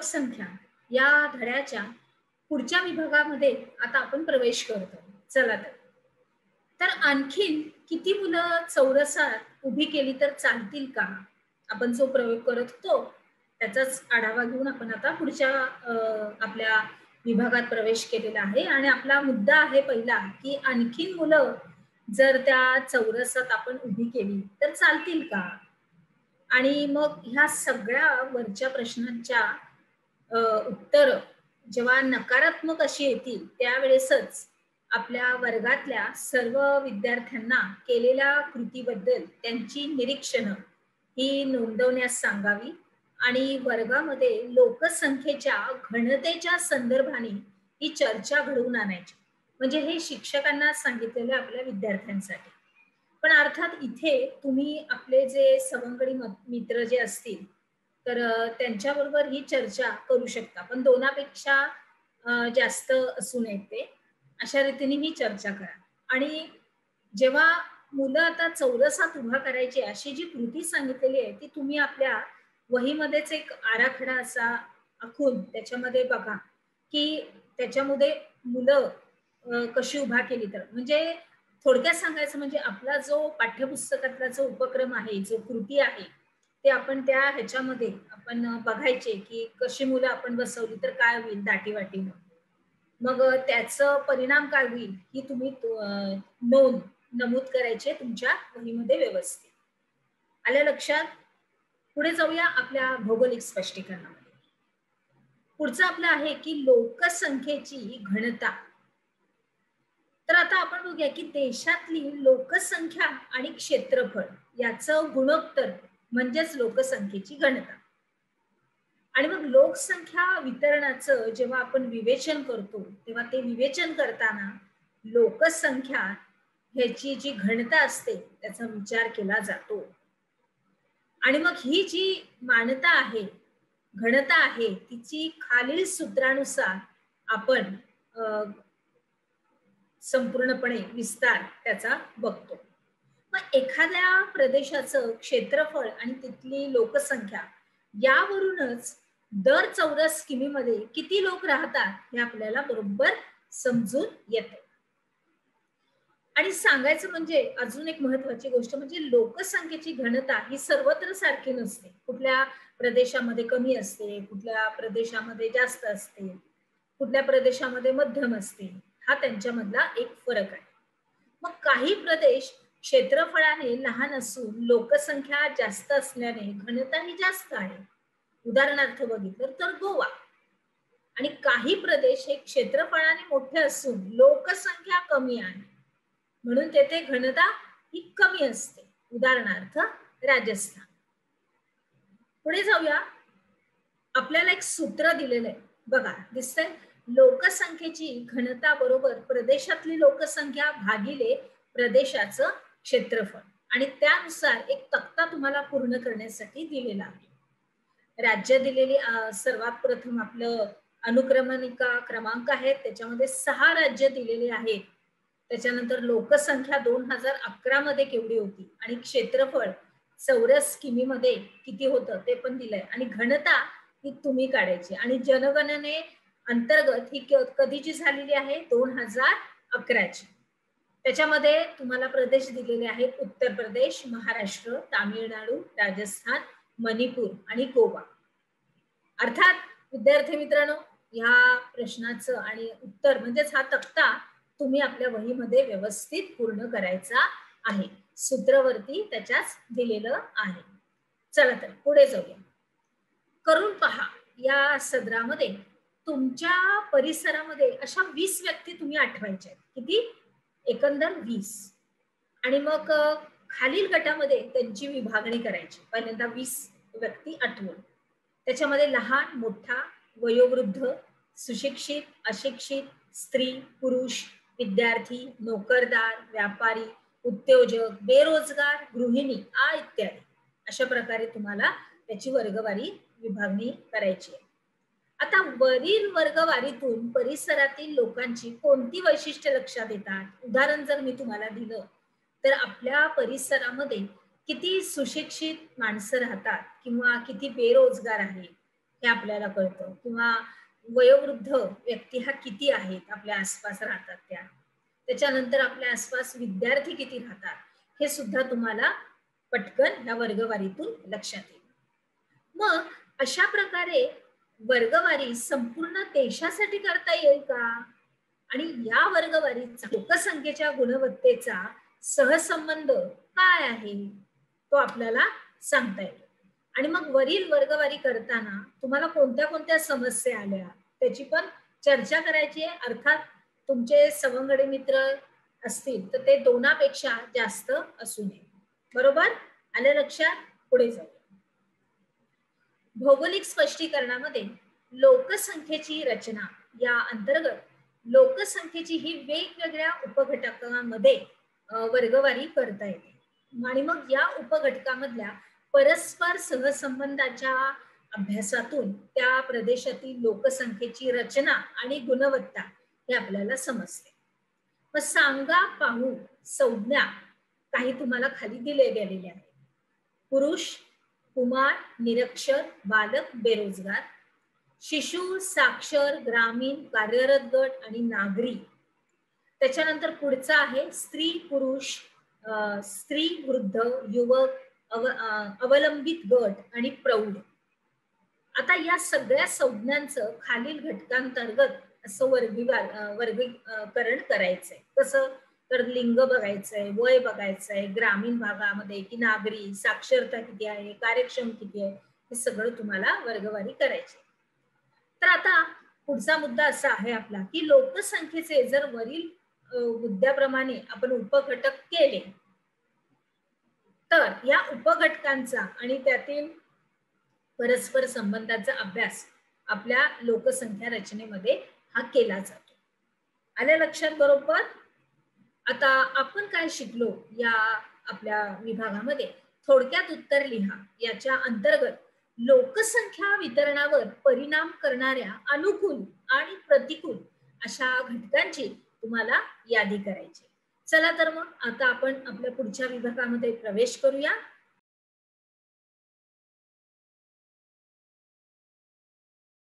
लोकसंख्या या धड्याच्या पुढच्या विभागामध्ये आता आपण प्रवेश करतो. चला तर. तर आणखीन किती मुलं चौरसात उभी केली तर चालतील का? आपण जो प्रयोग करत होतो, त्याचाच आढावा घेऊन आपण आता पुढच्या आपल्या विभागात प्रवेश केलेला आहे आणि आपला मुद्दा आहे पहिला, की आणखीन मुलं जर त्या चौरसात आपण उभी केली तर चालतील का? आणि मग ह्या सगळ्या वरच्या प्रश्नांच्या उत्तर जेव्हा नकारात्मक अशी येतील त्यावेळेसच आपल्या वर्गातल्या सर्व विद्यार्थ्यांना केलेल्या कृतीबद्दल त्यांची निरीक्षणं ही नोंदवण्यास सांगावी आणि वर्गामध्ये लोकसंख्येच्या घनतेच्या संदर्भाने ही चर्चा घडवून आणायची. म्हणजे हे शिक्षकांना सांगितलेलं आपल्या विद्यार्थ्यांसाठी. पण अर्थात इथे तुम्ही आपले जे सवंगडी मित्र जे असतील तर त्यांच्याबरोबर ही चर्चा करू शकता. पण दोनापेक्षा जास्त असू नयेत ते. अशा रीतीने ही चर्चा करा. आणि जेव्हा मुलं आता चौरसात उभा करायची अशी जी कृती सांगितलेली आहे ती तुम्ही आपल्या वहीमध्येच एक आराखडा असा आखून त्याच्यामध्ये बघा, की त्याच्यामध्ये मुलं कशी उभा केली तर. म्हणजे थोडक्यात सांगायचं म्हणजे आपला जो पाठ्यपुस्तकातला जो उपक्रम आहे, जो कृती आहे, ते आपण त्या ह्याच्यामध्ये आपण बघायचे, की कशी मुलं आपण बसवली तर काय होईल दाटीवाटीनं. मग त्याचं परिणाम काय होईल ही तुम्ही नोंद नमूद करायचे तुमच्या वहीमध्ये व्यवस्थित. आलं लक्षात? पुढे जाऊया आपल्या भौगोलिक स्पष्टीकरणामध्ये. पुढचं आपलं आहे की लोकसंख्येची घनता. तर आता आपण बघूया की देशातली लोकसंख्या आणि क्षेत्रफळ याचं गुणोत्तर म्हणजेच लोकसंख्येची घनता. आणि मग लोकसंख्या वितरणाचं जेव्हा आपण विवेचन करतो तेव्हा ते विवेचन करताना लोकसंख्या ह्याची जी घनता असते त्याचा विचार केला जातो. आणि मग ही जी मानता आहे, घनता आहे, तिची खालील सूत्रानुसार आपण संपूर्णपणे विस्तार त्याचा बघतो. मग एखाद्या प्रदेशाचं क्षेत्रफळ आणि तिथली लोकसंख्या यावरूनच दर चौरस किमीमध्ये किती लोक राहतात हे आपल्याला बरोबर समजून येते. आणि सांगायचं म्हणजे अजून एक महत्वाची गोष्ट म्हणजे लोकसंख्येची घनता ही सर्वत्र सारखी नसते. कुठल्या प्रदेशामध्ये कमी असते, कुठल्या प्रदेशामध्ये जास्त असते, कुठल्या प्रदेशामध्ये मध्यम असते. हा त्यांच्यामधला एक फरक आहे. मग काही प्रदेश क्षेत्रफळाने लहान असून लोकसंख्या जास्त असल्याने घनता ही जास्त आहे. उदाहरणार्थ बघितलं तर गोवा. आणि काही प्रदेश हे क्षेत्रफळाने मोठे असून लोकसंख्या कमी आहे म्हणून तेथे घनता ही कमी असते. उदाहरणार्थ राजस्थान. पुढे जाऊया. आपल्याला एक सूत्र दिलेलं आहे बघा, दिसतंय. लोकसंख्येची घनता बरोबर प्रदेशातली लोकसंख्या भागिले प्रदेशाचं क्षेत्रफळ. आणि त्यानुसार एक तक्ता तुम्हाला पूर्ण करण्यासाठी दिलेला आहे. राज्य दिलेली सर्वात प्रथम आपलं अनुक्रमणिका क्रमांक आहेत, त्याच्यामध्ये 6 राज्य दिलेली आहेत. त्याच्यानंतर लोकसंख्या 2011 मध्ये केवढी होती आणि क्षेत्रफळ चौरस किमीमध्ये किती होतं ते पण दिलंय. आणि घनता ही तुम्ही काढायची. आणि जनगणने अंतर्गत ही कधीची झालेली आहे 2011 ची. त्याच्यामध्ये तुम्हाला प्रदेश दिलेले आहेत उत्तर प्रदेश, महाराष्ट्र, तामिळनाडू, राजस्थान, मणिपूर आणि गोवा. अर्थात विद्यार्थी मित्रांनो, ह्या प्रश्नाचं आणि उत्तर म्हणजेच हा तक्ता तुम्ही आपल्या वहीमध्ये व्यवस्थित पूर्ण करायचा आहे. सूत्रवरती त्याच्याच दिलेलं आहे. चला तर पुढे जाऊया. करून पहा या सदरामध्ये तुमच्या परिसरामध्ये अशा 20 व्यक्ती तुम्ही आठवायच्या आहेत. किती? एकंदर 20. आणि मग खालील गटामध्ये त्यांची विभागणी करायची. पहिल्यांदा 20 व्यक्ती आठवून त्याच्यामध्ये लहान, मोठा, वयोवृद्ध, सुशिक्षित, अशिक्षित, स्त्री, पुरुष, विद्यार्थी, नोकरदार, व्यापारी, उद्योजक, बेरोजगार, गृहिणी इत्यादी. अशा प्रकारे तुम्हाला त्याची वर्गवारी विभागणी करायची आहे. आता वरील वर्गवारीतून परिसरातील लोकांची कोणती वैशिष्ट्ये लक्षात येतात? उदाहरण जर मी तुम्हाला दिलं तर आपल्या परिसरामध्ये किती सुशिक्षित माणसं राहतात किंवा किती बेरोजगार आहेत हे आपल्याला कळतं, किंवा वयोवृद्ध व्यक्ती हा किती आहेत आपल्या आसपास राहतात त्याच्यानंतर आपल्या आसपास विद्यार्थी किती राहतात हे सुद्धा तुम्हाला पटकन ह्या वर्गवारीतून लक्षात येईल. मग अशा प्रकारे वर्गवारी संपूर्ण देशासाठी करता येईल का, आणि या वर्गवारीचा लोकसंख्येच्या गुणवत्तेचा सहसंबंध काय आहे तो आपल्याला सांगता येतो. आणि मग वरील वर्गवारी करताना तुम्हाला कोणत्या कोणत्या समस्या आल्या त्याची पण चर्चा करायची आहे. अर्थात तुमचे सवंगडी मित्र असतील तर ते 2पेक्षा जास्त असू नये. बरोबर आलं लक्षात? पुढे जाऊ. भौगोलिक स्पष्टीकरणामध्ये लोकसंख्येची रचना या अंतर्गत लोकसंख्येची ही वेगवेगळ्या उपघटकांमध्ये वर्गवारी करता येते. आणि मग या उपघटकामधल्या परस्पर सहसंबंधाच्या अभ्यासातून त्या प्रदेशातील लोकसंख्येची रचना आणि गुणवत्ता हे आपल्याला समजते. मग सांगा पाहू संज्ञा काही तुम्हाला खाली दिले गेलेले आहेत. पुरुष, कुमार, निरक्षर, बालक, बेरोजगार, शिशु, साक्षर, ग्रामीण, कार्यरत गट आणि नागरी. त्याच्यानंतर पुढचा आहे स्त्री, पुरुष, स्त्री, वृद्ध, युवक, अवलंबित गट आणि प्रौढ. आता या सगळ्या संज्ञांचं खालील घटकांतर्गत असं वर्गीकरण करायचंय. कसं तर लिंग बघायचंय, वय बघायचंय, ग्रामीण भागामध्ये की नागरी, साक्षरता किती आहे, कार्यक्षम किती आहे, हे सगळं तुम्हाला वर्गवारी करायचे. तर आता पुढचा मुद्दा असा आहे आपला की लोकसंख्येचे जर वरील मुद्द्याप्रमाणे आपण उपघटक केले तर या उपघटकांचा आणि त्यातील परस्पर संबंधाचा अभ्यास आपल्या लोकसंख्या रचनेमध्ये हा केला जातो. आल्या लक्षात? बरोबर. आता आपण काय शिकलो या आपल्या विभागामध्ये, थोडक्यात उत्तर लिहा. याच्या अंतर्गत लोकसंख्या वितरणावर परिणाम करणाऱ्या अनुकूल आणि प्रतिकूल अशा घटकांची तुम्हाला यादी करायची. चला तर मग आता आपण आपल्या पुढच्या विभागामध्ये प्रवेश करूया.